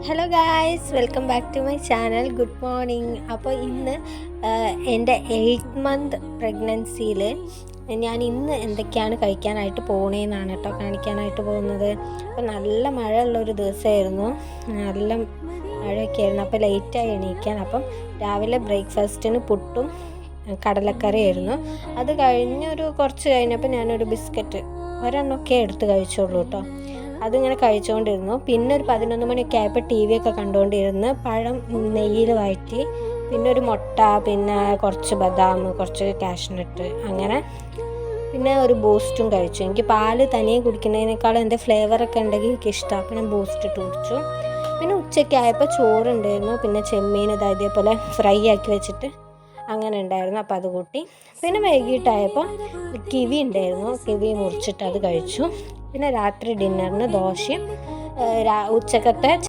Hello guys, welcome back to my channel. Good morning. അപ്പോൾ ഇന്ന് എൻ്റെ 8th മന്ത് പ്രഗ്നൻസിയിൽ ഞാൻ ഇന്ന് എന്തൊക്കെയാണ് കഴിക്കാനായിട്ട് പോകണേന്നാണ് കേട്ടോ കാണിക്കാനായിട്ട് പോകുന്നത്. അപ്പോൾ നല്ല മഴയുള്ളൊരു ദിവസമായിരുന്നു, നല്ല മഴയൊക്കെ ആയിരുന്നു. അപ്പോൾ ലേറ്റായി എണീക്കാൻ. അപ്പം രാവിലെ ബ്രേക്ക്ഫാസ്റ്റിന് പുട്ടും കടലക്കറിയായിരുന്നു. അത് കഴിഞ്ഞൊരു കുറച്ച് കഴിഞ്ഞപ്പോൾ ഞാനൊരു ബിസ്ക്കറ്റ് ഒരെണ്ണമൊക്കെ എടുത്ത് കഴിച്ചോളൂ കേട്ടോ. അതിങ്ങനെ കഴിച്ചുകൊണ്ടിരുന്നു. പിന്നെ ഒരു 11 മണിയൊക്കെ ആയപ്പോൾ ടി വി ഒക്കെ കണ്ടുകൊണ്ടിരുന്ന് പഴം നെയ്യിൽ വഴറ്റി, പിന്നെ ഒരു മുട്ട, പിന്നെ കുറച്ച് ബദാം, കുറച്ച് കാഷ്നട്ട്, അങ്ങനെ പിന്നെ ഒരു ബൂസ്റ്റും കഴിച്ചു. എനിക്ക് പാല് തനിയെ കുടിക്കുന്നതിനേക്കാളും എൻ്റെ ഫ്ലേവറൊക്കെ ഉണ്ടെങ്കിൽ എനിക്ക് ഇഷ്ടമാണ്. അപ്പോൾ ഞാൻ ബൂസ്റ്റ് ഇട്ട് കുടിച്ചു. പിന്നെ ഉച്ചയ്ക്ക് ആയപ്പോൾ ചോറുണ്ടായിരുന്നു, പിന്നെ ചെമ്മീൻ ഇതേപോലെ ഫ്രൈ ആക്കി വെച്ചിട്ട് അങ്ങനെ ഉണ്ടായിരുന്നു, അപ്പോൾ അത് കൂട്ടി. പിന്നെ വൈകിട്ടായപ്പോൾ കിവി ഉണ്ടായിരുന്നു, കിവി മുറിച്ചിട്ട് അത് കഴിച്ചു. പിന്നെ രാത്രി ഡിന്നറിന് ദോശയും ഉച്ചക്കത്തെ